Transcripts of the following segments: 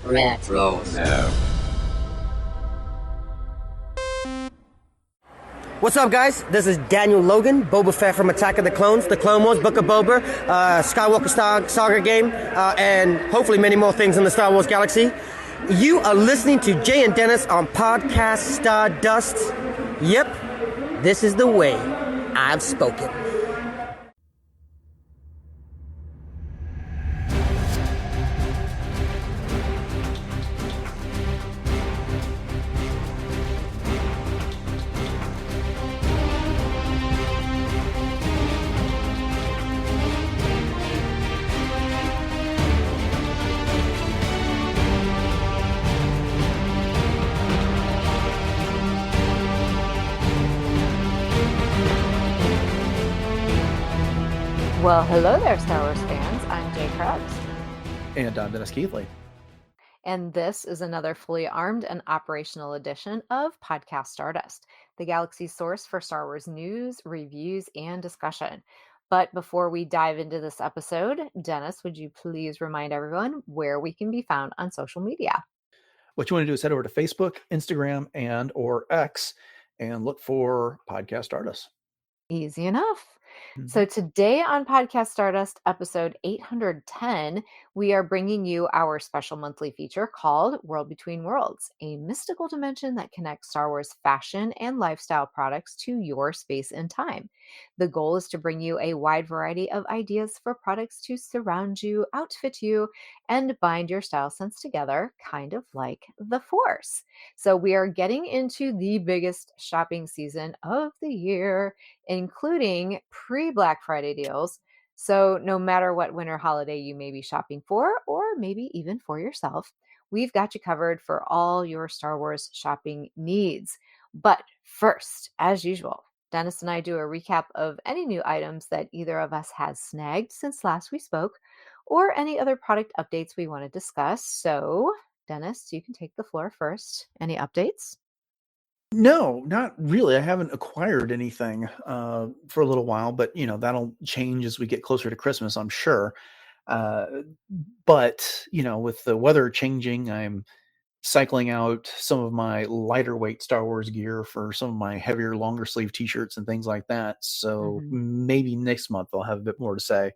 Retro. What's up, guys? This is Daniel Logan, Boba Fett from Attack of the Clones, The Clone Wars, Book of Boba, Skywalker Saga game, and hopefully many more things in the Star Wars galaxy. You are listening to Jay and Dennis on Podcast Stardust. Yep, this is the way I've spoken. Well, hello there, Star Wars fans. I'm Jay Krebs. And I'm Dennis Keithley. And this is another fully armed and operational edition of Podcast Stardust, the galaxy's source for Star Wars news, reviews, and discussion. But before we dive into this episode, Dennis, would you please remind everyone where we can be found on social media? What you want to do is head over to Facebook, Instagram, and or X and look for Podcast Stardust. Easy enough. So today on Podcast Stardust, episode 810, we are bringing you our special monthly feature called World Between Worlds, a mystical dimension that connects Star Wars fashion and lifestyle products to your space and time. The goal is to bring you a wide variety of ideas for products to surround you, outfit you, and bind your style sense together, kind of like the Force. So we are getting into the biggest shopping season of the year, including pre-Black Friday deals. So no matter what winter holiday you may be shopping for, or maybe even for yourself, we've got you covered for all your Star Wars shopping needs. But first, as usual, Dennis and I do a recap of any new items that either of us has snagged since last we spoke, or any other product updates we want to discuss. So, Dennis, you can take the floor first. Any updates? No, not really. I haven't acquired anything for a little while, but that'll change as we get closer to Christmas, I'm sure. But with the weather changing, I'm cycling out some of my lighter weight Star Wars gear for some of my heavier, longer sleeve T-shirts and things like that. So maybe next month I'll have a bit more to say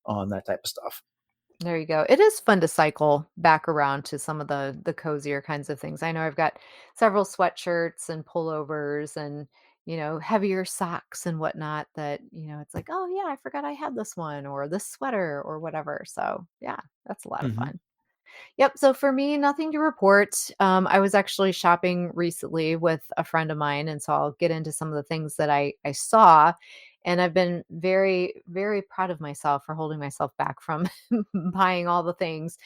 on that type of stuff. There you go. It is fun to cycle back around to some of the cozier kinds of things. I know I've got several sweatshirts and pullovers and, heavier socks and whatnot that, it's like, oh yeah, I forgot I had this one or this sweater or whatever. So yeah, that's a lot of fun. Yep. So for me, nothing to report. I was actually shopping recently with a friend of mine, and so I'll get into some of the things that I saw. And I've been very, very proud of myself for holding myself back from buying all the things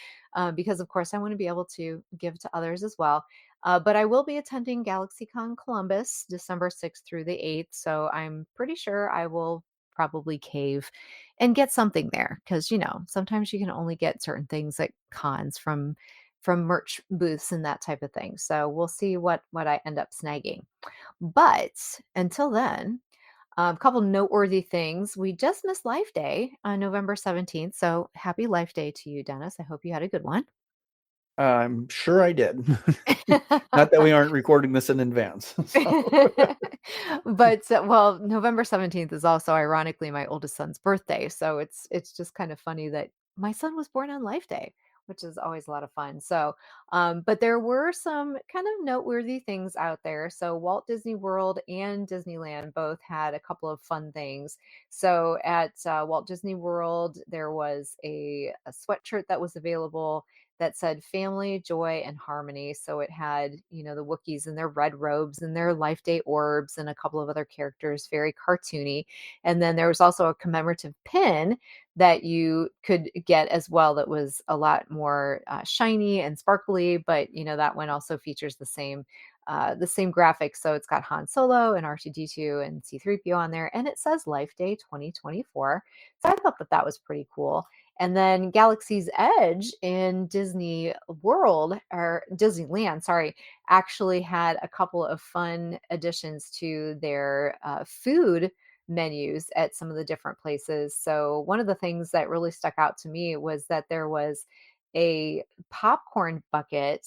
because, of course, I want to be able to give to others as well. But I will be attending GalaxyCon Columbus December 6th through the 8th. So I'm pretty sure I will probably cave and get something there because sometimes you can only get certain things at cons from merch booths and that type of thing. So we'll see what I end up snagging. But until then, a couple noteworthy things. We just missed Life Day on November 17th. So happy Life Day to you, Dennis. I hope you had a good one. I'm sure I did. Not that we aren't recording this in advance. But well, November 17th is also ironically my oldest son's birthday. So it's just kind of funny that my son was born on Life Day, which is always a lot of fun. So, but there were some kind of noteworthy things out there. So Walt Disney World and Disneyland both had a couple of fun things. So at Walt Disney World, there was a sweatshirt that was available that said family, joy, and harmony. So it had, the Wookiees in their red robes and their Life Day orbs and a couple of other characters, very cartoony. And then there was also a commemorative pin that you could get as well that was a lot more shiny and sparkly, but that one also features the same graphics. So it's got Han Solo and R2D2 and C3PO on there, and it says Life Day 2024. So I thought that was pretty cool. And then Galaxy's Edge in Disney World, or Disneyland, sorry, actually had a couple of fun additions to their food menus at some of the different places. So one of the things that really stuck out to me was that there was a popcorn bucket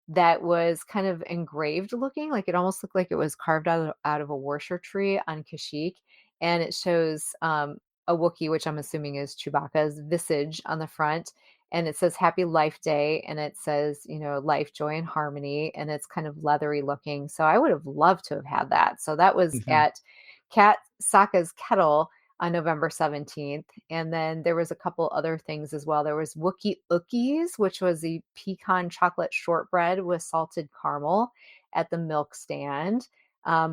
that was kind of engraved looking, like it almost looked like it was carved out of a Worcester tree on Kashyyyk, and it shows a Wookiee, which I'm assuming is Chewbacca's visage on the front, and it says Happy Life Day, and it says, life, joy, and harmony, and it's kind of leathery looking. So I would have loved to have had that. So that was Mhm. at Cat Saka's Kettle on November 17th. And then there was a couple other things as well. There was Wookie Ookies, which was the pecan chocolate shortbread with salted caramel at the milk stand.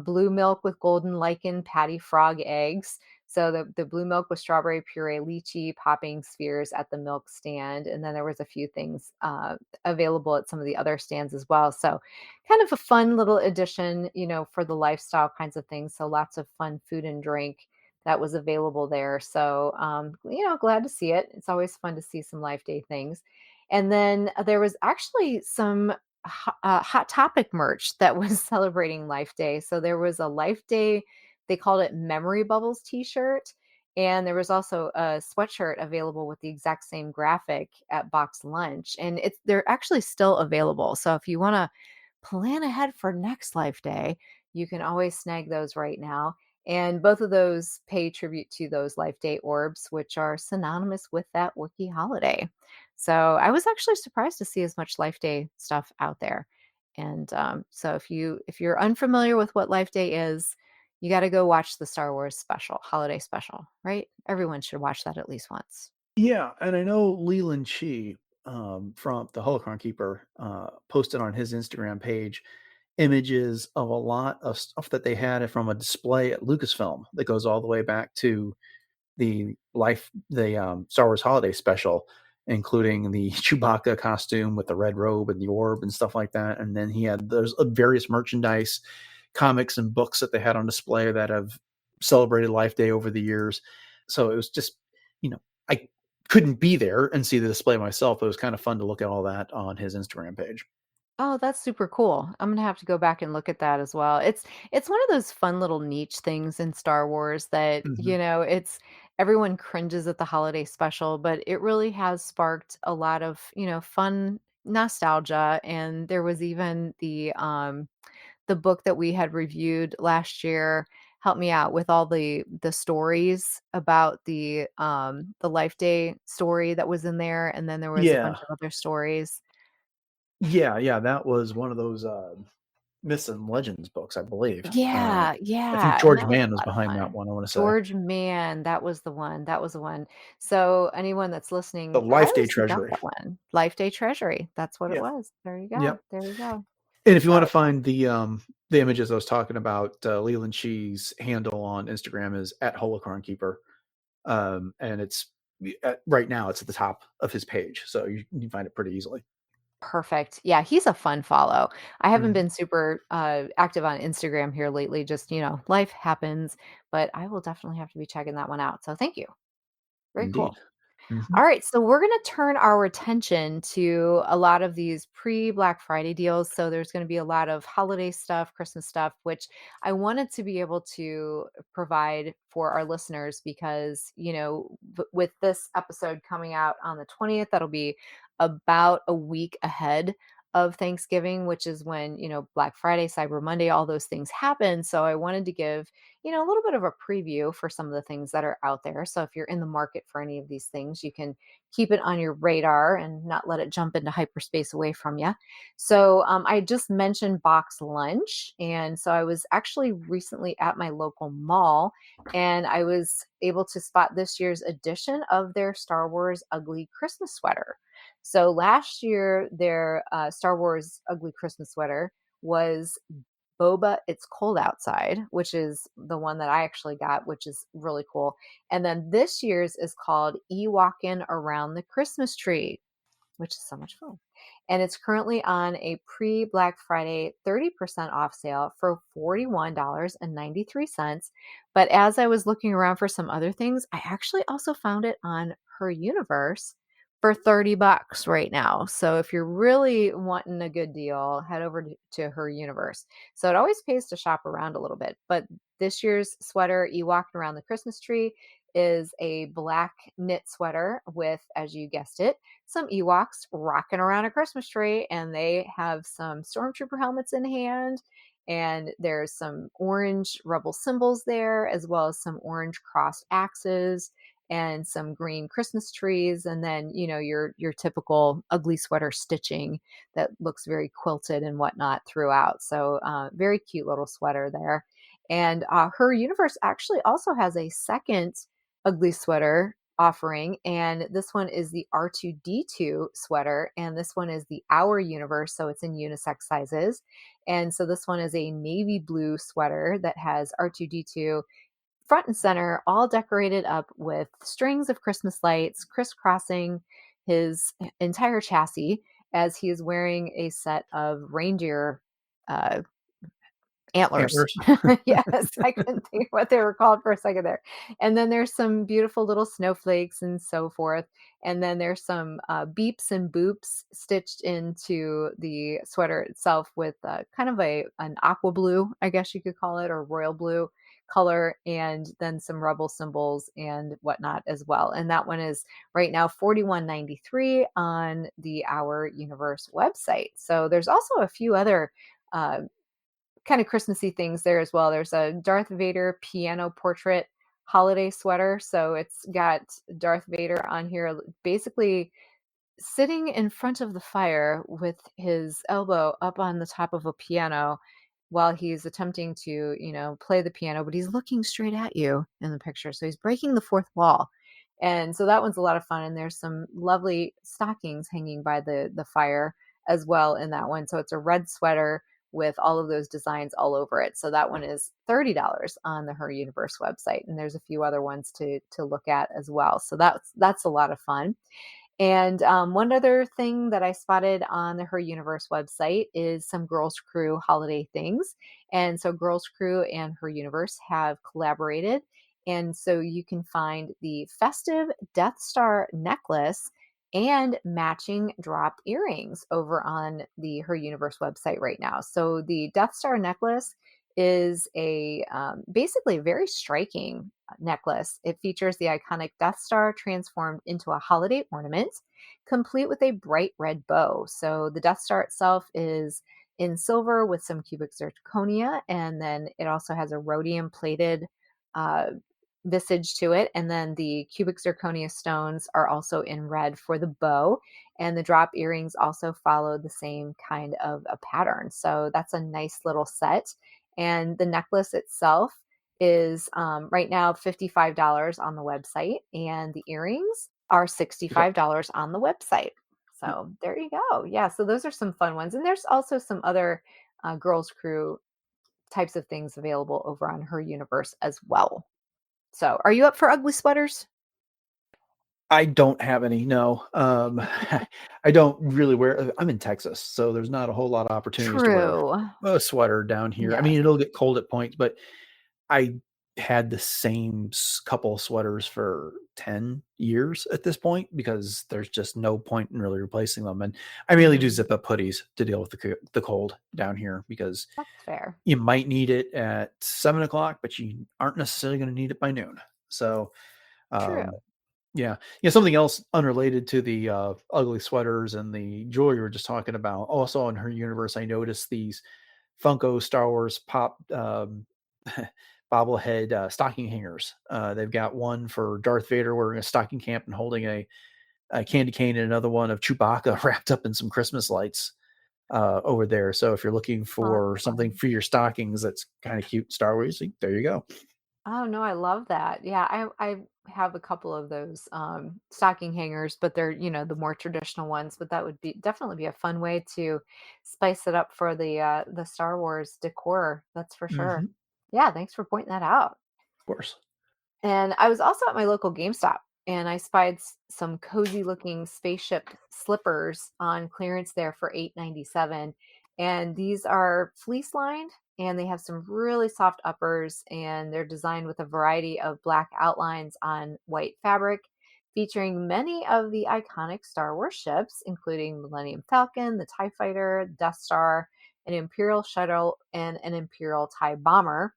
Blue milk with golden lichen patty frog eggs. So the blue milk with strawberry puree, lychee, popping spheres at the milk stand. And then there was a few things available at some of the other stands as well. So kind of a fun little addition, for the lifestyle kinds of things. So lots of fun food and drink that was available there. So, glad to see it. It's always fun to see some Life Day things. And then there was actually some Hot Topic merch that was celebrating Life Day. So there was a Life Day, they called it Memory Bubbles t-shirt. And there was also a sweatshirt available with the exact same graphic at Box Lunch. And they're actually still available. So if you want to plan ahead for next Life Day, you can always snag those right now. And both of those pay tribute to those Life Day orbs, which are synonymous with that Wookiee holiday. So I was actually surprised to see as much Life Day stuff out there. And so if you're unfamiliar with what Life Day is, you got to go watch the Star Wars special, holiday special, right? Everyone should watch that at least once. Yeah, and I know Leland Chi from the Holocron Keeper posted on his Instagram page images of a lot of stuff that they had from a display at Lucasfilm that goes all the way back to the Star Wars Holiday Special, including the Chewbacca costume with the red robe and the orb and stuff like that. And then he had those various merchandise, comics, and books that they had on display that have celebrated Life Day over the years. So it was just, I couldn't be there and see the display myself. It was kind of fun to look at all that on his Instagram page. Oh, that's super cool. I'm gonna have to go back and look at that as well. It's one of those fun little niche things in Star Wars that, Hmm. it's everyone cringes at the holiday special, but it really has sparked a lot of, fun nostalgia. And there was even the book that we had reviewed last year. Help me out with all the stories about the Life Day story that was in there, and then there was a Yeah. bunch of other stories. Yeah. That was one of those Myths and Legends books, I believe. Yeah, I think yeah, and George that was Mann a was lot of behind that fun. one, I want to say. George Mann, that was the one, that was the one. So, anyone that's The listening, Life highly Day seek out Treasury. that one. Life Day Treasury, that's what it Yeah. was. There you go, Yep. there you go. And if you want So to find the images I was talking about, Leland Cheese handle on Instagram is at Holocaron Keeper. And it's right now it's at the top of his page, so you can find it pretty easily. perfect. Yeah, he's a fun follow. I haven't Mhm. been super, active on Instagram here lately, just, life happens, but I will definitely have to be checking that one out. So, thank you. Very Indeed. cool. Mhm. All right, so we're going to turn our attention to a lot of these pre Black Friday deals. So there's going to be a lot of holiday stuff, Christmas stuff, which I wanted to be able to provide for our listeners because, with this episode coming out on the 20th, that'll be about a week ahead of Thanksgiving, which is when, Black Friday, Cyber Monday, all those things happen. So I wanted to give a little bit of a preview for some of the things that are out there. So if you're in the market for any of these things, you can keep it on your radar and not let it jump into hyperspace away from you. So I just mentioned Box Lunch. And so I was actually recently at my local mall and I was able to spot this year's edition of their Star Wars Ugly Christmas sweater. So last year, their Star Wars Ugly Christmas sweater was Boba, It's Cold Outside, which is the one that I actually got, which is really cool. And then this year's is called Ewokin' Around the Christmas Tree, which is so much fun. And it's currently on a pre Black Friday 30% off sale for $41.93. But as I was looking around for some other things, I actually also found it on Her Universe for $30 right now. So if you're really wanting a good deal, head over to Her Universe. So it always pays to shop around a little bit. But this year's sweater, Ewok Around the Christmas Tree, is a black knit sweater with, as you guessed it, some Ewoks rocking around a Christmas tree, and they have some stormtrooper helmets in hand. And there's some orange rebel symbols there, as well as some orange crossed axes and some green Christmas trees. And then, your typical ugly sweater stitching that looks very quilted and whatnot throughout. So, very cute little sweater there. And Her Universe actually also has a second ugly sweater offering, and this one is the R2D2 sweater, and this one is the Our Universe, so it's in unisex sizes. And so this one is a navy blue sweater that has R2D2 front and center, all decorated up with strings of Christmas lights crisscrossing his entire chassis as he is wearing a set of reindeer uh, antlers. Antlers. Yes, I couldn't think of what they were called for a second there. And then there's some beautiful little snowflakes and so forth. And then there's some beeps and boops stitched into the sweater itself with kind of an aqua blue, I guess you could call it, or royal blue color, and then some rebel symbols and whatnot as well. And that one is right now $41.93 on the Our Universe website. So there's also a few other kind of Christmassy things there as well. There's a Darth Vader piano portrait holiday sweater. So it's got Darth Vader on here basically sitting in front of the fire with his elbow up on the top of a piano while he's attempting to, play the piano, but he's looking straight at you in the picture. So he's breaking the fourth wall. And so that one's a lot of fun. And there's some lovely stockings hanging by the fire as well in that one. So it's a red sweater with all of those designs all over it. So that one is $30 on the Her Universe website. And there's a few other ones to look at as well. So that's a lot of fun. And one other thing that I spotted on the Her Universe website is some Girls Crew holiday things. And so Girls Crew and Her Universe have collaborated. And so you can find the festive Death Star necklace and matching drop earrings over on the Her Universe website right now. So the Death Star necklace is a basically a very striking necklace. It features the iconic Death Star transformed into a holiday ornament, complete with a bright red bow. So the Death Star itself is in silver with some cubic zirconia, and then it also has a rhodium plated visage to it. And then the cubic zirconia stones are also in red for the bow. And the drop earrings also follow the same kind of a pattern. So that's a nice little set. And the necklace itself is right now $55 on the website, and the earrings are $65 on the website. So there you go. Yeah, so those are some fun ones. And there's also some other Girls Crew types of things available over on Her Universe as well. So are you up for ugly sweaters? I don't have any, no. I don't really wear. I'm in Texas, so there's not a whole lot of opportunities to wear True. a sweater down here. I Yeah. mean, it'll get cold at points, but I had the same couple sweaters for 10 years at this point because there's just no point in really replacing them. And I mainly do zip up hoodies to deal with the cold down here because That's fair. you might need it at 7 o'clock, but you aren't necessarily going to need it by noon. So, True. yeah. Something else unrelated to the ugly sweaters and the jewelry we were just talking about. Also in Her Universe, I noticed these Funko Star Wars pop bobblehead stocking hangers. They've got one for Darth Vader wearing a stocking cap and holding a candy cane, and another one of Chewbacca wrapped up in some Christmas lights over there. So if you're looking for something for your stockings that's kind of cute, Star Wars, there you go. Oh no, I love that. Yeah, I have a couple of those stocking hangers, but they're, the more traditional ones. But that would be definitely be a fun way to spice it up for the Star Wars decor. That's for sure. Mm-hmm. Yeah, thanks for pointing that out. Of course. And I was also at my local GameStop, and I spied some cozy looking spaceship slippers on clearance there for $8.97. And these are fleece lined, and they have some really soft uppers, and they're designed with a variety of black outlines on white fabric, featuring many of the iconic Star Wars ships, including Millennium Falcon, the TIE Fighter, Death Star, an Imperial Shuttle, and an Imperial TIE Bomber.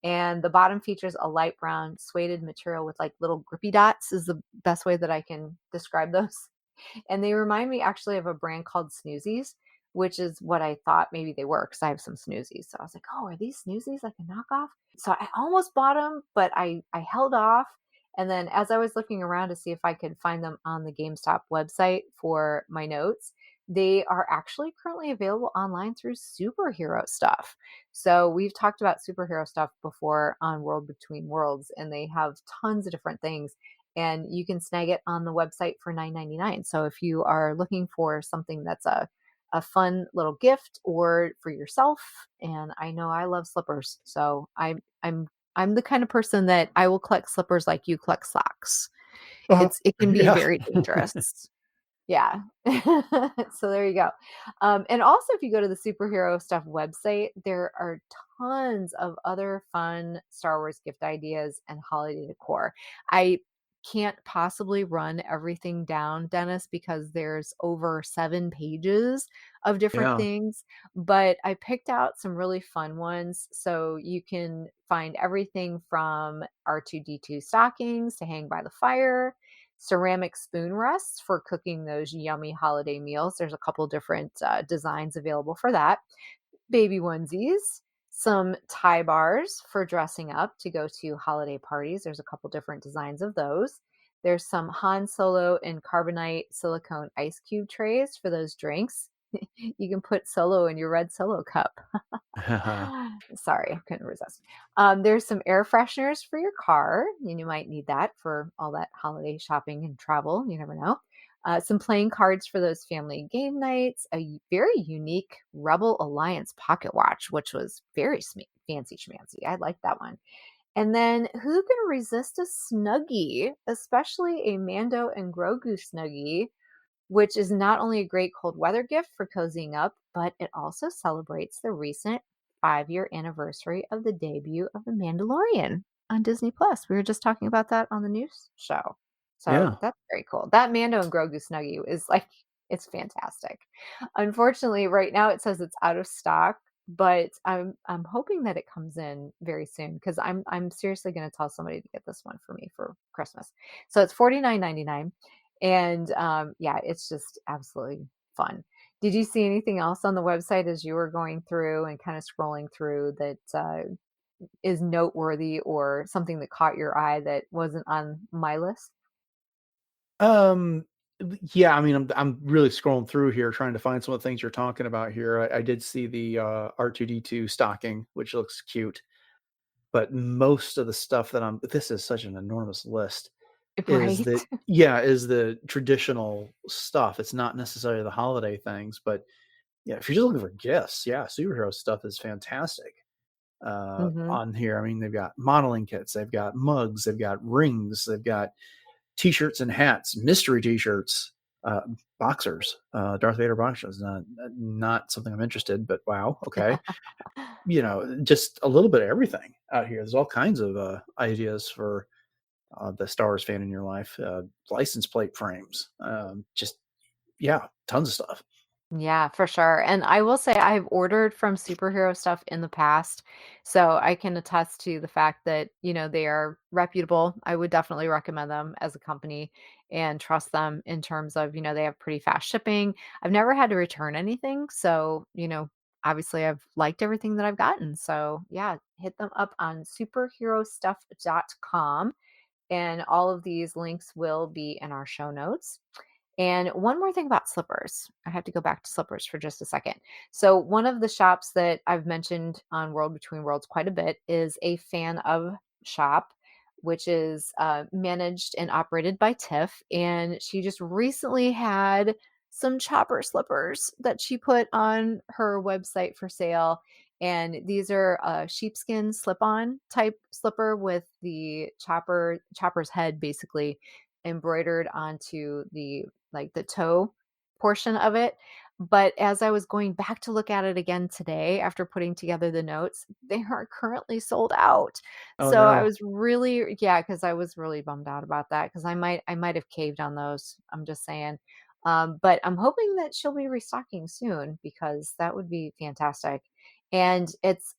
And the bottom features a light brown suede material with like little grippy dots is the best way that I can describe those. And they remind me actually of a brand called Snoozies, which is what I thought maybe they were because I have some Snoozies. So I was like, oh, are these Snoozies like a knockoff? So I almost bought them, but I held off. And then as I was looking around to see if I could find them on the GameStop website for my notes, they are actually currently available online through superhero stuff. So we've talked about superhero stuff before on World Between Worlds, and they have tons of different things and you can snag it on the website for $9.99. So if you are looking for something that's a fun little gift or for yourself, and I know I love slippers, so I'm the kind of person that I will collect slippers like you collect socks. Uh, It can be yeah. very dangerous. Yeah. So there you go. And also, if you go to the superhero stuff website, there are tons of other fun Star Wars gift ideas and holiday decor. I can't possibly run everything down, Dennis, because there's over 7 pages of different Yeah. things, but I picked out some really fun ones. So you can find everything from R2D2 stockings to hang by the fire, ceramic spoon rests for cooking those yummy holiday meals. There's a couple different designs available for that. Baby onesies, some tie bars for dressing up to go to holiday parties. There's a couple different designs of those. There's some Han Solo and carbonite silicone ice cube trays for those drinks. You can put Solo in your red Solo cup. Sorry, I couldn't resist. There's some air fresheners for your car, and you might need that for all that holiday shopping and travel. You never know. Some playing cards for those family game nights. Very unique Rebel Alliance pocket watch, which was very fancy schmancy. I like that one. And then who can resist a Snuggie, especially a Mando and Grogu Snuggie, which is not only a great cold weather gift for cozying up, but it also celebrates the recent 5-year anniversary of the debut of The Mandalorian on Disney Plus. We were just talking about that on the news show. So Yeah. that's very cool. That Mando and Grogu Snuggie is like, it's fantastic. Unfortunately, right now it says it's out of stock, but I'm hoping that it comes in very soon because I'm seriously going to tell somebody to get this one for me for Christmas. So it's $49.99. And yeah, it's just absolutely fun. Did you see anything else on the website as you were going through and kind of scrolling through that is noteworthy or something that caught your eye that wasn't on my list? Um, yeah, I mean, I'm really scrolling through here trying to find some of the things you're talking about here. I did see the R2D2 stocking, which looks cute, but most of the stuff that this is such an enormous list, is Right. that yeah, is the traditional stuff. It's not necessarily the holiday things, but yeah, if you're just looking for gifts, yeah, superhero stuff is fantastic. Hmm. On here, I mean, they've got modeling kits, they've got mugs, they've got rings, they've got t-shirts and hats, mystery t-shirts, uh, boxers, Darth Vader boxers. Not something I'm interested, but wow, okay. Just a little bit of everything out here. There's all kinds of ideas for the Star Wars fan in your life. License plate frames, just yeah, tons of stuff. Yeah, for sure. And I will say I've ordered from superhero stuff in the past, so I can attest to the fact that, they are reputable. I would definitely recommend them as a company and trust them in terms of, they have pretty fast shipping. I've never had to return anything, so, obviously I've liked everything that I've gotten. So, yeah, hit them up on superherostuff.com and all of these links will be in our show notes. And one more thing about slippers. I have to go back to slippers for just a second. So, one of the shops that I've mentioned on World Between Worlds quite a bit is a fan of shop, which is managed and operated by Tiff. And she just recently had some chopper slippers that she put on her website for sale. And these are a sheepskin slip-on type slipper with the chopper's head basically embroidered onto the toe portion of it. But as I was going back to look at it again today after putting together the notes, they are currently sold out. Oh So I no. was really, yeah, because I was really bummed out about that because I might have caved on those. I'm just saying. But I'm hoping that she'll be restocking soon because that would be fantastic. And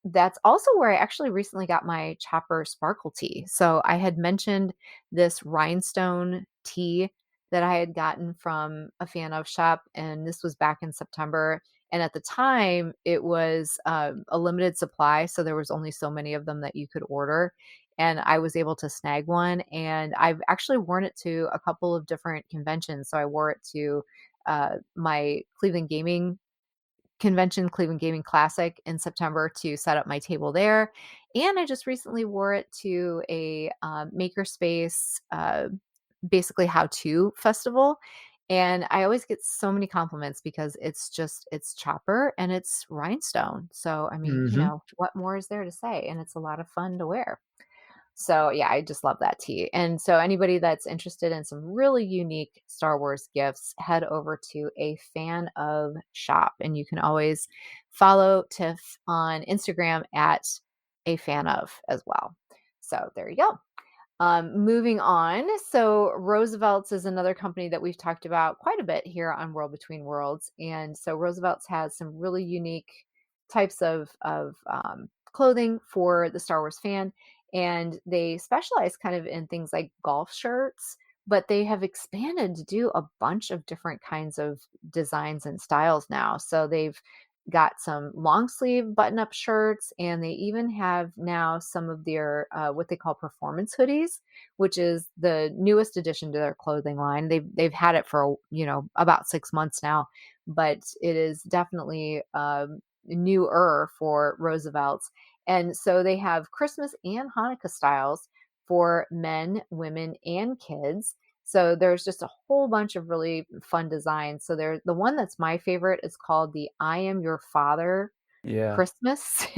that's also where I actually recently got my Chopper Sparkle tea. So I had mentioned this rhinestone tea that I had gotten from a fan of shop, and this was back in September. And at the time, it was a limited supply, so there was only so many of them that you could order. And I was able to snag one, and I've actually worn it to a couple of different conventions. So I wore it to my Cleveland Gaming convention, Cleveland Gaming Classic in September to set up my table there. And I just recently wore it to a makerspace, basically how-to festival. And I always get so many compliments because it's chopper and it's rhinestone. So, I mean, Mm-hmm. what more is there to say? And it's a lot of fun to wear. So yeah, I just love that tea. And so anybody that's interested in some really unique Star Wars gifts, head over to a fan of shop. And you can always follow Tiff on Instagram at a fan of as well. So there you go. Moving on. So Roosevelt's is another company that we've talked about quite a bit here on World Between Worlds. And so Roosevelt's has some really unique types of clothing for the Star Wars fan. And they specialize kind of in things like golf shirts, but they have expanded to do a bunch of different kinds of designs and styles now. So they've got some long sleeve button up shirts, and they even have now some of their what they call performance hoodies, which is the newest addition to their clothing line. They've had it for about 6 months now, but it is definitely newer for Roosevelt's. And so they have Christmas and Hanukkah styles for men, women, and kids. So there's just a whole bunch of really fun designs. So the one that's my favorite is called the I Am Your Father Yeah. Christmas.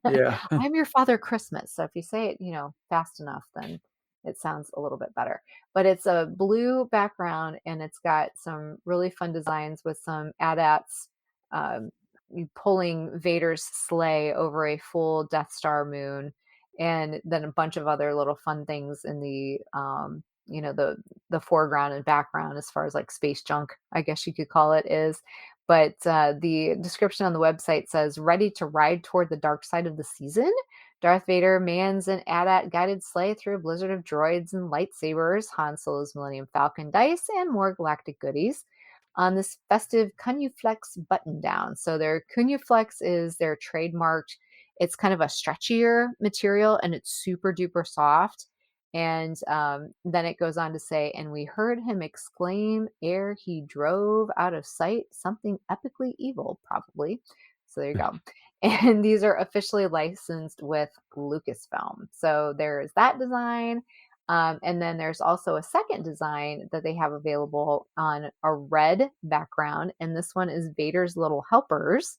Yeah. I'm Your Father Christmas. So if you say it, fast enough, then it sounds a little bit better. But it's a blue background and it's got some really fun designs with some AT-ATs pulling Vader's sleigh over a full Death Star moon, and then a bunch of other little fun things in the foreground and background as far as like space junk, I guess you could call it, is. But the description on the website says, ready to ride toward the dark side of the season? Darth Vader mans an AT-AT guided sleigh through a blizzard of droids and lightsabers, Han Solo's Millennium Falcon dice, and more galactic goodies on this festive Cunuflex button down. So their Cunuflex is their trademarked, it's kind of a stretchier material and it's super duper soft. And then it goes on to say, and we heard him exclaim ere he drove out of sight, something epically evil, probably. So there you go. And these are officially licensed with Lucasfilm. So there's that design. And then there's also a second design that they have available on a red background. And this one is Vader's Little Helpers.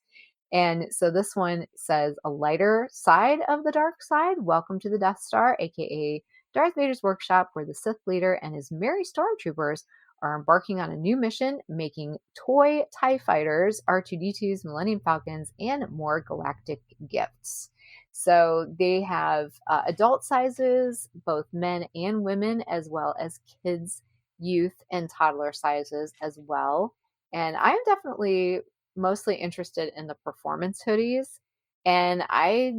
And so this one says, a lighter side of the dark side. Welcome to the Death Star, aka Darth Vader's workshop, where the Sith leader and his merry stormtroopers are embarking on a new mission, making toy TIE fighters, R2-D2s, Millennium Falcons, and more galactic gifts. So they have adult sizes, both men and women, as well as kids, youth, and toddler sizes as well. And I'm definitely mostly interested in the performance hoodies. And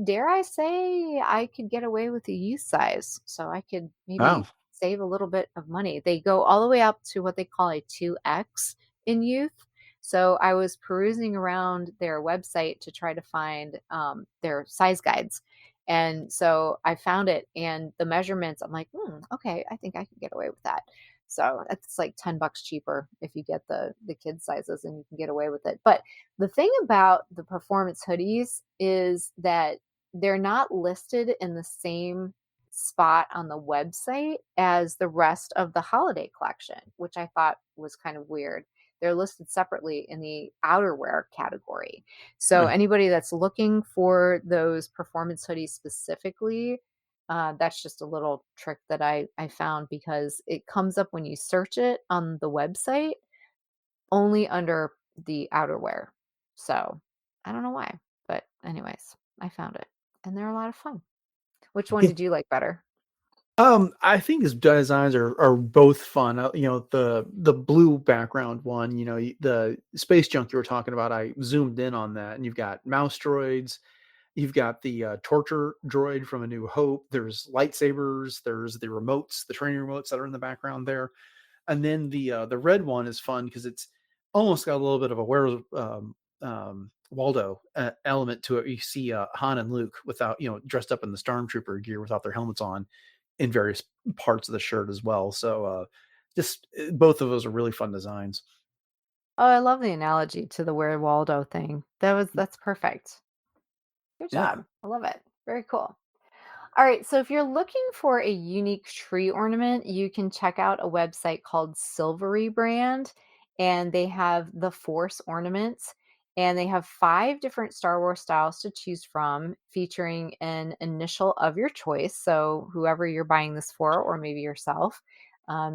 dare I say, I could get away with the youth size. So I could maybe Wow. save a little bit of money. They go all the way up to what they call a 2X in youth. So I was perusing around their website to try to find their size guides. And so I found it, and the measurements, I'm like, okay, I think I can get away with that. So it's like $10 cheaper if you get the kid sizes, and you can get away with it. But the thing about the performance hoodies is that they're not listed in the same spot on the website as the rest of the holiday collection, which I thought was kind of weird. They're listed separately in the outerwear category. So Huh. anybody that's looking for those performance hoodies specifically, that's just a little trick that I found, because it comes up when you search it on the website only under the outerwear. So I don't know why, but anyways, I found it and they're a lot of fun. Which one did you like better? I think his designs are both fun. The blue background one, the space junk you were talking about, I zoomed in on that, and you've got mouse droids, You've got the torture droid from A New Hope. There's lightsabers. There's the remotes, the training remotes that are in the background there. And then the red one is fun because it's almost got a little bit of a Where's Waldo element to it. You see Han and Luke without, dressed up in the Stormtrooper gear without their helmets on in various parts of the shirt as well. So just both of those are really fun designs. Oh, I love the analogy to the Where Waldo thing. That's perfect. Good Yeah. job. I love it. Very cool. All right, so if you're looking for a unique tree ornament, you can check out a website called Silvery Brand, and they have the Force ornaments, and they have 5 different Star Wars styles to choose from, featuring an initial of your choice. So whoever you're buying this for, or maybe yourself.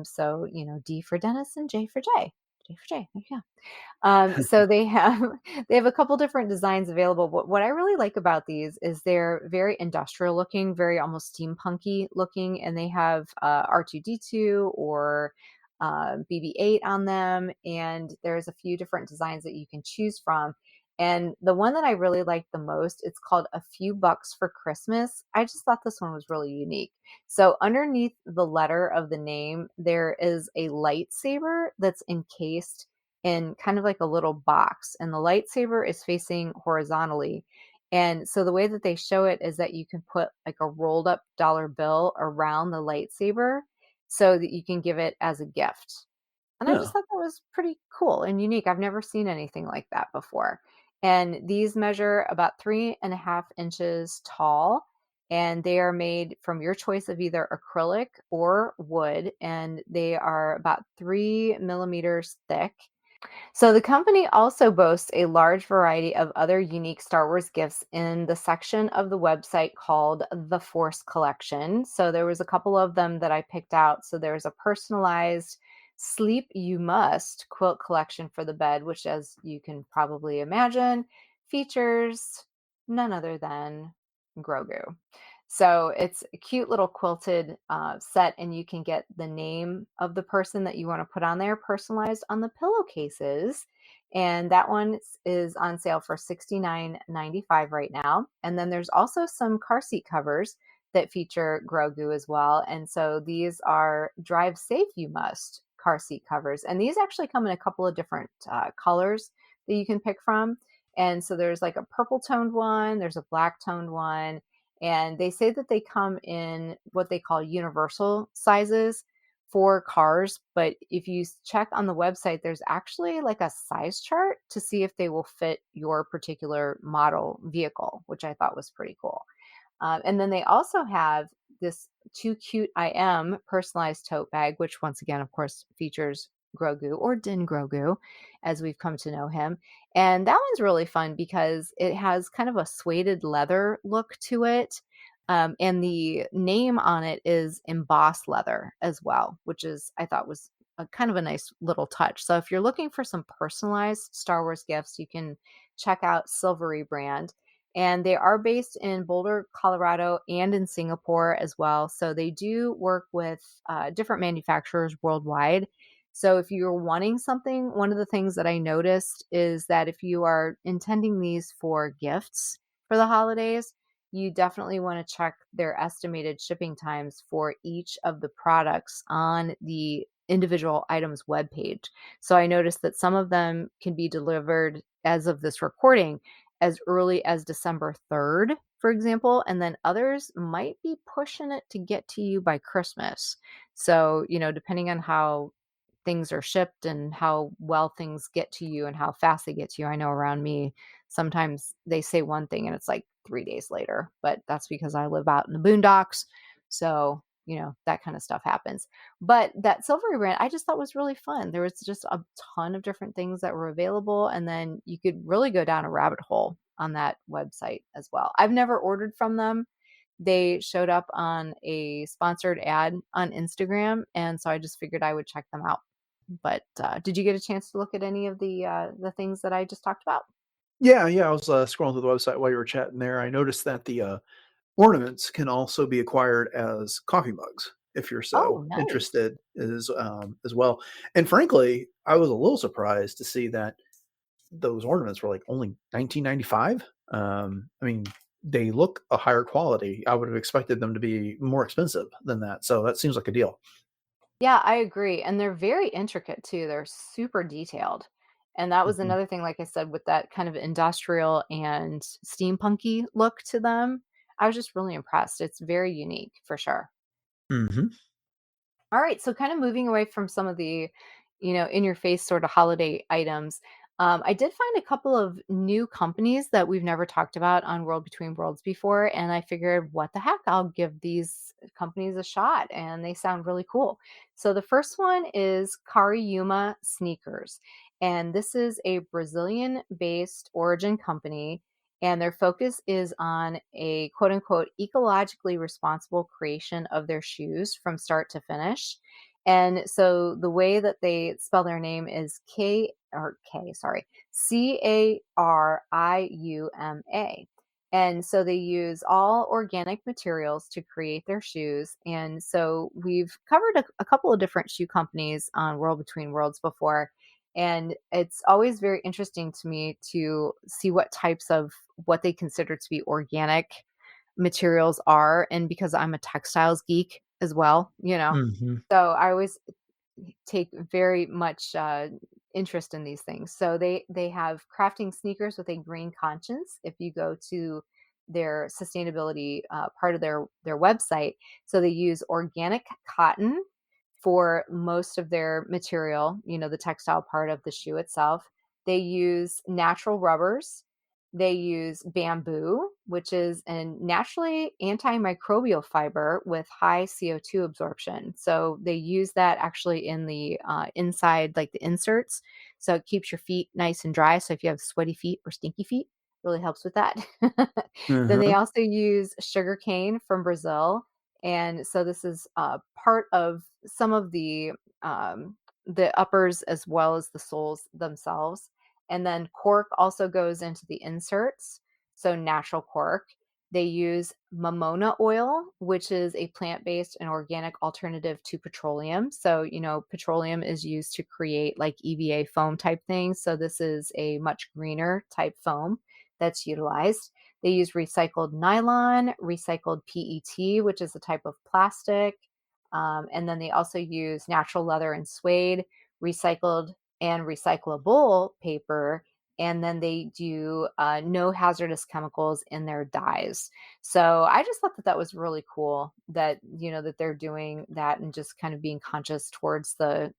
So D for Dennis and J for J. J for J. There you go. So they have they have a couple different designs available. What I really like about these is they're very industrial looking, very almost steampunky looking, and they have R2D2 or BB-8 on them, and there's a few different designs that you can choose from. And the one that I really like the most, it's called A Few Bucks for Christmas. I just thought this one was really unique. So underneath the letter of the name, there is a lightsaber that's encased in kind of like a little box, and the lightsaber is facing horizontally. And so the way that they show it is that you can put like a rolled up dollar bill around the lightsaber so that you can give it as a gift. And I just Yeah. thought that was pretty cool and unique. I've never seen anything like that before. And these measure about 3.5 inches tall, and they are made from your choice of either acrylic or wood, and they are about 3 millimeters thick. So the company also boasts a large variety of other unique Star Wars gifts in the section of the website called the Force Collection. So there was a couple of them that I picked out. So there's a personalized Sleep You Must quilt collection for the bed, which, as you can probably imagine, features none other than Grogu. So it's a cute little quilted set, and you can get the name of the person that you want to put on there personalized on the pillowcases. And that one is on sale for $69.95 right now. And then there's also some car seat covers that feature Grogu as well. And so these are Drive Safe You Must car seat covers. And these actually come in a couple of different colors that you can pick from. And so there's like a purple toned one, there's a black toned one, and they say that they come in what they call universal sizes for cars. But if you check on the website, there's actually like a size chart to see if they will fit your particular model vehicle, which I thought was pretty cool. And then they also have this Too Cute I Am personalized tote bag, which once again, of course, features Grogu, or Din Grogu, as we've come to know him. And that one's really fun because it has kind of a suede leather look to it. And the name on it is embossed leather as well, which is, I thought, was a kind of a nice little touch. So if you're looking for some personalized Star Wars gifts, you can check out Silvery Brand. And they are based in Boulder, Colorado, and in Singapore as well. So they do work with different manufacturers worldwide. So if you're wanting something, one of the things that I noticed is that if you are intending these for gifts for the holidays, you definitely want to check their estimated shipping times for each of the products on the individual items webpage. So I noticed that some of them can be delivered as of this recording as early as December 3rd, for example, and then others might be pushing it to get to you by Christmas. So, depending on how things are shipped and how well things get to you and how fast they get to you. I know around me, sometimes they say one thing and it's like 3 days later, but that's because I live out in the boondocks. So, that kind of stuff happens. But that Silvery Brand, I just thought was really fun. There was just a ton of different things that were available. And then you could really go down a rabbit hole on that website as well. I've never ordered from them. They showed up on a sponsored ad on Instagram. And so I just figured I would check them out. But did you get a chance to look at any of the things that I just talked about? Yeah. I was scrolling through the website while you were chatting there. I noticed that the ornaments can also be acquired as coffee mugs if you're so Oh, nice. interested as well. And frankly, I was a little surprised to see that those ornaments were like only $19.95. I mean, they look a higher quality. I would have expected them to be more expensive than that. So that seems like a deal. Yeah, I agree. And they're very intricate too. They're super detailed. And that was Mhm. another thing, like I said, with that kind of industrial and steampunky look to them. I was just really impressed. It's very unique for sure. Mhm. All right, so kind of moving away from some of the, in your face sort of holiday items. I did find a couple of new companies that we've never talked about on World Between Worlds before, and I figured, what the heck, I'll give these companies a shot, and they sound really cool. So the first one is Cariuma Sneakers, and this is a Brazilian-based origin company, and their focus is on a quote unquote ecologically responsible creation of their shoes from start to finish. And so the way that they spell their name is Cariuma. And so they use all organic materials to create their shoes. And so we've covered a couple of different shoe companies on World Between Worlds before. And it's always very interesting to me to see what types of what they consider to be organic materials are. And because I'm a textiles geek as well, Mhm. so I always take very much interest in these things. So they have crafting sneakers with a green conscience. If you go to their sustainability part of their website, so they use organic cotton for most of their material, the textile part of the shoe itself. They use natural rubbers. They use bamboo, which is a naturally antimicrobial fiber with high CO2 absorption. So they use that actually in the inside, like the inserts. So it keeps your feet nice and dry. So if you have sweaty feet or stinky feet, really helps with that. Then they Uh-huh. also use sugar cane from Brazil, and so this is part of some of the uppers as well as the soles themselves. And then cork also goes into the inserts, so natural cork. They use mamona oil, which is a plant-based and organic alternative to petroleum. So, petroleum is used to create like EVA foam type things. So this is a much greener type foam that's utilized. They use recycled nylon, recycled PET, which is a type of plastic. And then they also use natural leather and suede, recycled and recyclable paper. And then they do no hazardous chemicals in their dyes. So I just thought that that was really cool that, that they're doing that and just kind of being conscious towards the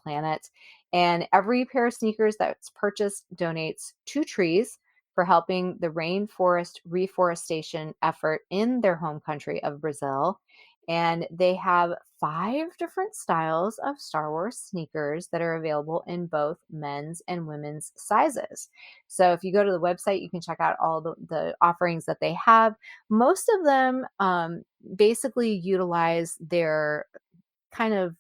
planet. And every pair of sneakers that's purchased donates 2 trees for helping the rainforest reforestation effort in their home country of Brazil. And they have 5 different styles of Star Wars sneakers that are available in both men's and women's sizes. So if you go to the website, you can check out all the offerings that they have. Most of them basically utilize their kind of,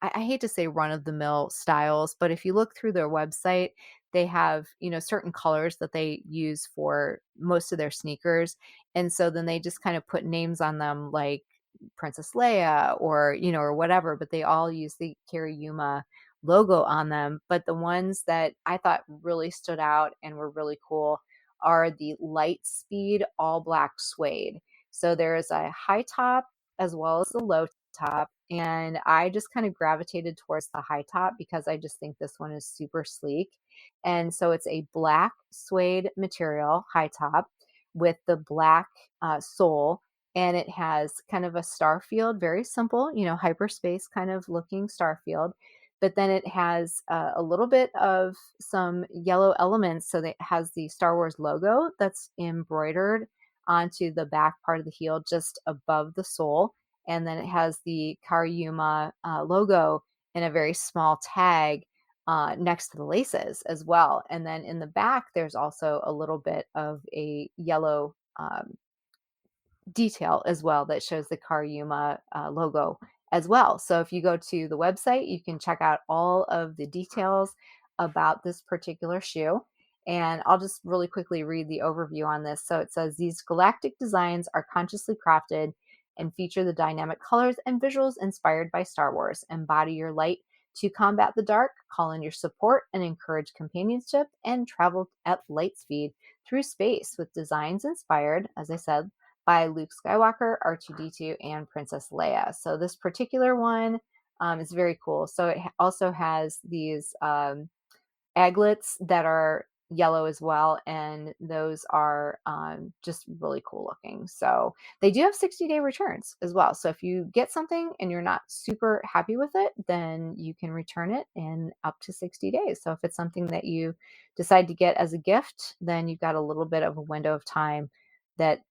I hate to say run of the mill styles, but if you look through their website, they have, certain colors that they use for most of their sneakers. And so then they just kind of put names on them like Princess Leia or whatever, but they all use the Yuma logo on them. But the ones that I thought really stood out and were really cool are the light speed all black suede. So there is a high top as well as the low top. And I just kind of gravitated towards the high top because I just think this one is super sleek. And so it's a black suede material high top with the black sole, and it has kind of a star field, very simple, hyperspace kind of looking star field. But then it has a little bit of some yellow elements. So that it has the Star Wars logo that's embroidered onto the back part of the heel just above the sole. And then it has the Cariuma logo in a very small tag next to the laces as well. And then in the back, there's also a little bit of a yellow detail as well that shows the Cariuma logo as well. So if you go to the website, you can check out all of the details about this particular shoe. And I'll just really quickly read the overview on this. So it says these galactic designs are consciously crafted and feature the dynamic colors and visuals inspired by Star Wars. Embody your light To combat the dark, call in your support and encourage companionship and travel at light speed through space with designs inspired, as I said, by Luke Skywalker, R2D2, and Princess Leia. So this particular one is very cool. So it also has these aglets that are yellow as well, and those are just really cool looking. So they do have 60-day returns as well. So if you get something and you're not super happy with it, then you can return it in up to 60 days. So if it's something that you decide to get as a gift, then you've got a little bit of a window of time that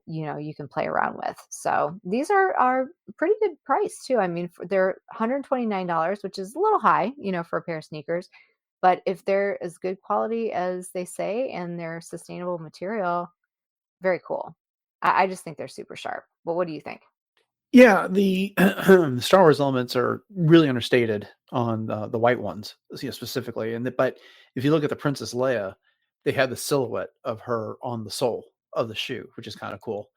you can play around with. So these are pretty good price too. I mean, they're $129, which is a little high, for a pair of sneakers. But if they're as good quality as they say and they're sustainable material, very cool. I just think they're super sharp. But what do you think? Yeah, the Star Wars elements are really understated on the white ones, specifically. But if you look at the Princess Leia, they had the silhouette of her on the sole of the shoe, which is kind of cool.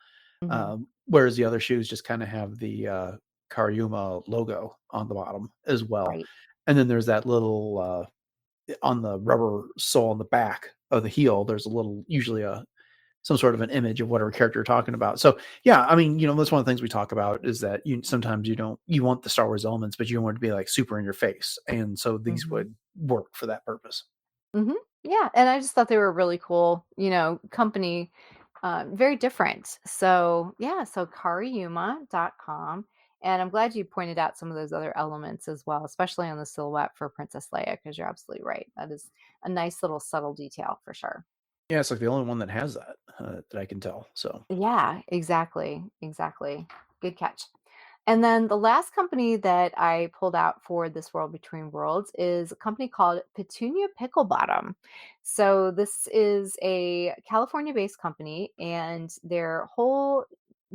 Hmm. Whereas the other shoes just kind of have the Karyuma logo on the bottom as well. Right. And then there's that little on the rubber sole on the back of the heel. There's usually some sort of an image of whatever character you're talking about. So yeah, I mean, that's one of the things we talk about is that sometimes you want the Star Wars elements, but you don't want it to be like super in your face. And so these Hmm. would work for that purpose. Hmm. Yeah. And I just thought they were really cool, company, very different. So yeah, so kariyuma.com. And I'm glad you pointed out some of those other elements as well, especially on the silhouette for Princess Leia, because you're absolutely right. That is a nice little subtle detail for sure. Yeah, it's like the only one that has that I can tell. So Yeah, exactly. Exactly. Good catch. And then the last company that I pulled out for this World Between Worlds is a company called Petunia Picklebottom. So this is a California-based company, and their whole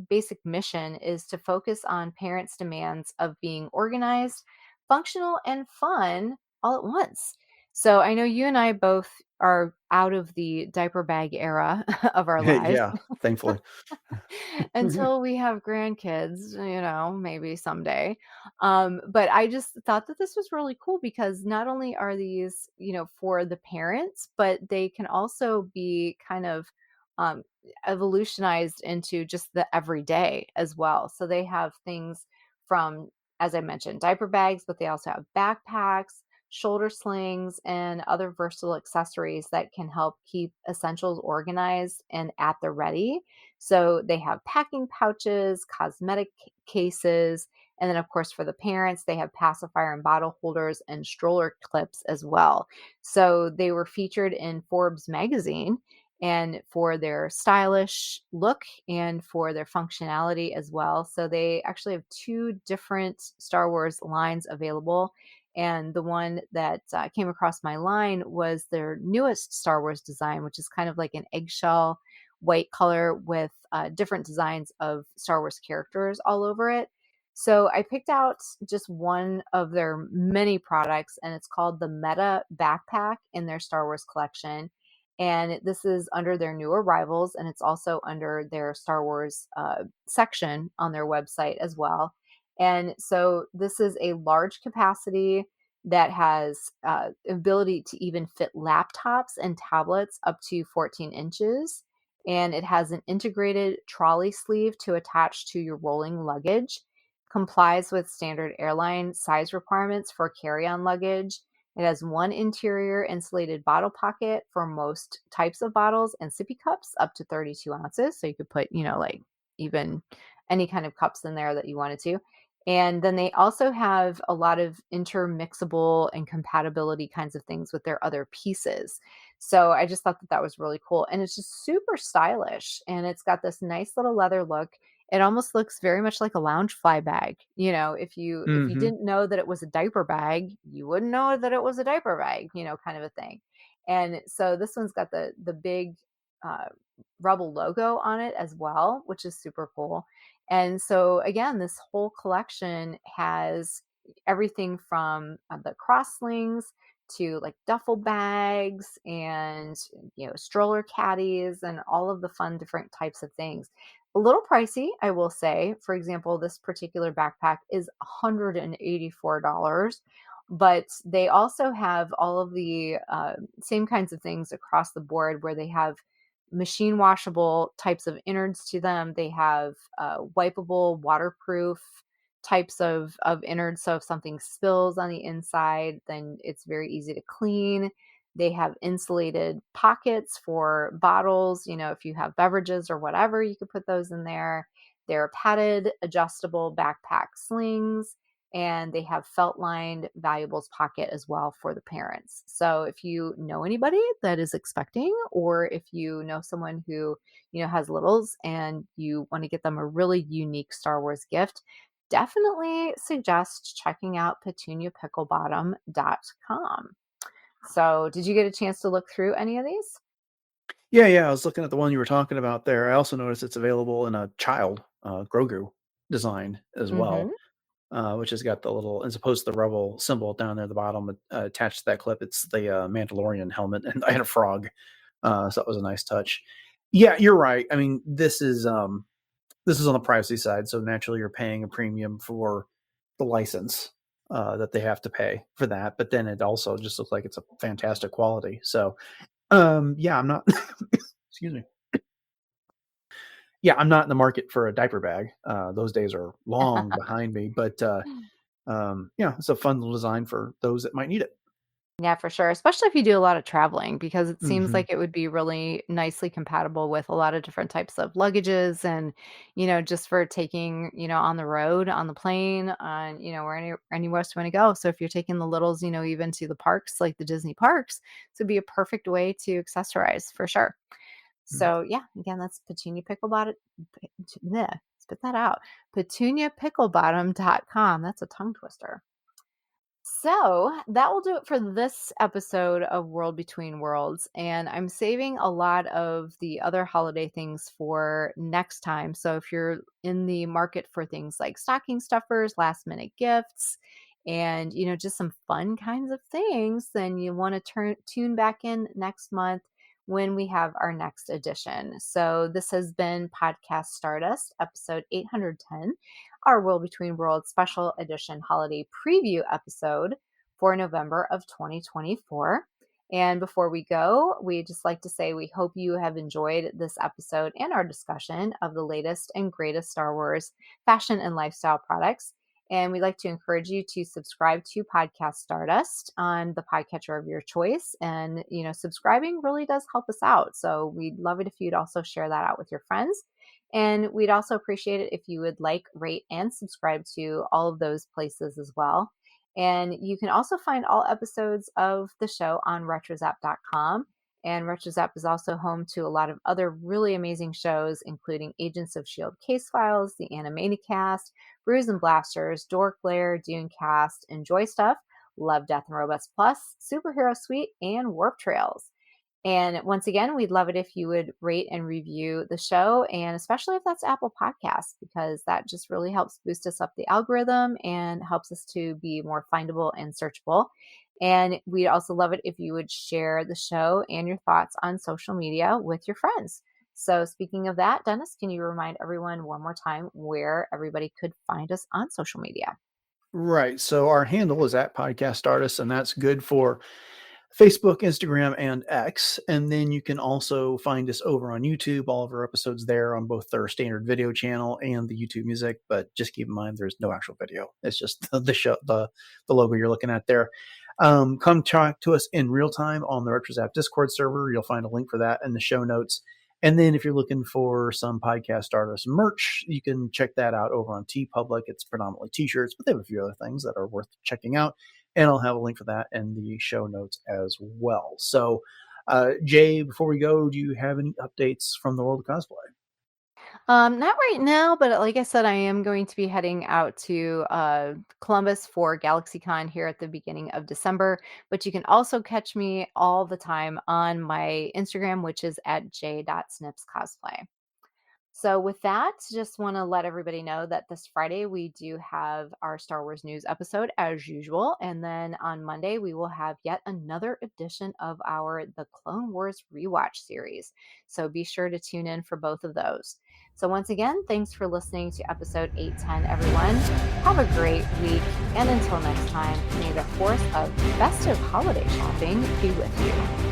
basic mission is to focus on parents' demands of being organized, functional, and fun all at once. So I know you and I both are out of the diaper bag era of our lives. yeah, thankfully. Until we have grandkids, maybe someday. But I just thought that this was really cool because not only are these, for the parents, but they can also be kind of um, evolutionized into just the everyday as well. So they have things from, as I mentioned, diaper bags, but they also have backpacks, shoulder slings, and other versatile accessories that can help keep essentials organized and at the ready. So they have packing pouches, cosmetic cases, and then, of course, for the parents, they have pacifier and bottle holders and stroller clips as well. So they were featured in Forbes magazine and for their stylish look and for their functionality as well. So they actually have two different Star Wars lines available. And the one that came across my line was their newest Star Wars design, which is kind of like an eggshell white color with different designs of Star Wars characters all over it. So I picked out just one of their many products, and it's called the Meta Backpack in their Star Wars collection. And this is under their new arrivals, and it's also under their Star Wars section on their website as well. And so this is a large capacity that has ability to even fit laptops and tablets up to 14 inches, and it has an integrated trolley sleeve to attach to your rolling luggage, complies with standard airline size requirements for carry-on luggage. It has one interior insulated bottle pocket for most types of bottles and sippy cups up to 32 ounces. So you could put, like even any kind of cups in there that you wanted to. And then they also have a lot of intermixable and compatibility kinds of things with their other pieces. So I just thought that that was really cool. And it's just super stylish. And it's got this nice little leather look. It almost looks very much like a lounge fly bag. If you Hmm. didn't know that it was a diaper bag, you wouldn't know that it was a diaper bag, kind of a thing. And so this one's got the big uh, Rebel logo on it as well, which is super cool. And so again, this whole collection has everything from the cross slings to like duffel bags and stroller caddies and all of the fun different types of things. A little pricey, I will say. For example, this particular backpack is $184, But they also have all of the same kinds of things across the board, where they have machine washable types of innards to them. They have wipeable, waterproof types of innards. So if something spills on the inside, then it's very easy to clean. They have insulated pockets for bottles. If you have beverages or whatever, you could put those in there. They're padded, adjustable backpack slings, and they have felt lined valuables pocket as well for the parents. So if you know anybody that is expecting, or if you know someone who has littles and you want to get them a really unique Star Wars gift, definitely suggest checking out petuniapicklebottom.com. So did you get a chance to look through any of these? Yeah. I was looking at the one you were talking about there. I also noticed it's available in a child Grogu design as well, Mm-hmm. which has got the little, as opposed to the Rebel symbol down there at the bottom attached to that clip. It's the Mandalorian helmet and a frog. So that was a nice touch. Yeah, you're right. I mean, this is on the privacy side, so naturally you're paying a premium for the license that they have to pay for that. But then it also just looks like it's a fantastic quality. So yeah, I'm not. Excuse me. Yeah, I'm not in the market for a diaper bag. Those days are long behind me. But yeah, it's a fun little design for those that might need it. Yeah, for sure. Especially if you do a lot of traveling, because it seems Hmm. like it would be really nicely compatible with a lot of different types of luggages, and, just for taking, on the road, on the plane, on, where anywhere else you want to go. So if you're taking the littles, even to the parks, like the Disney parks, this would be a perfect way to accessorize for sure. So yeah, again, that's Petunia Picklebottom. Yeah, spit that out. PetuniaPicklebottom.com. That's a tongue twister. So that will do it for this episode of World Between Worlds. And I'm saving a lot of the other holiday things for next time. So if you're in the market for things like stocking stuffers, last minute gifts, and just some fun kinds of things, then you want to tune back in next month when we have our next edition. So this has been Podcast Stardust, episode 810, our World Between Worlds special edition holiday preview episode for November of 2024. And before we go, we just like to say we hope you have enjoyed this episode and our discussion of the latest and greatest Star Wars fashion and lifestyle products. And we'd like to encourage you to subscribe to Podcast Stardust on the podcatcher of your choice. And, subscribing really does help us out. So we'd love it if you'd also share that out with your friends. And we'd also appreciate it if you would like, rate, and subscribe to all of those places as well. And you can also find all episodes of the show on retrozap.com. And RetroZap is also home to a lot of other really amazing shows, including Agents of S.H.I.E.L.D. Case Files, The Animaticast, Brews and Blasters, Dork Lair, Dunecast, Enjoy Stuff, Love, Death, and Robots Plus, Superhero Suite, and Warp Trails. And once again, we'd love it if you would rate and review the show, and especially if that's Apple Podcasts, because that just really helps boost us up the algorithm and helps us to be more findable and searchable. And we'd also love it if you would share the show and your thoughts on social media with your friends. So speaking of that, Dennis, can you remind everyone one more time where everybody could find us on social media? Right. So our handle is at Podcast Artists, and that's good for Facebook, Instagram, and X. And then you can also find us over on YouTube, all of our episodes there on both our standard video channel and the YouTube music. But just keep in mind, there's no actual video. It's just the show, the logo you're looking at there. Come talk to us in real time on the RetroZap Discord server. You'll find a link for that in the show notes. And then if you're looking for some Podcast Artist merch, you can check that out over on TeePublic. It's predominantly t-shirts, but they have a few other things that are worth checking out. And I'll have a link for that in the show notes as well. So, Jay, before we go, do you have any updates from the world of cosplay? Not right now, but like I said, I am going to be heading out to Columbus for GalaxyCon here at the beginning of December. But you can also catch me all the time on my Instagram, which is at j.snipscosplay. So with that, just want to let everybody know that this Friday we do have our Star Wars news episode as usual. And then on Monday, we will have yet another edition of our The Clone Wars Rewatch series. So be sure to tune in for both of those. So once again, thanks for listening to episode 810, everyone. Have a great week. And until next time, may the force of festive holiday shopping be with you.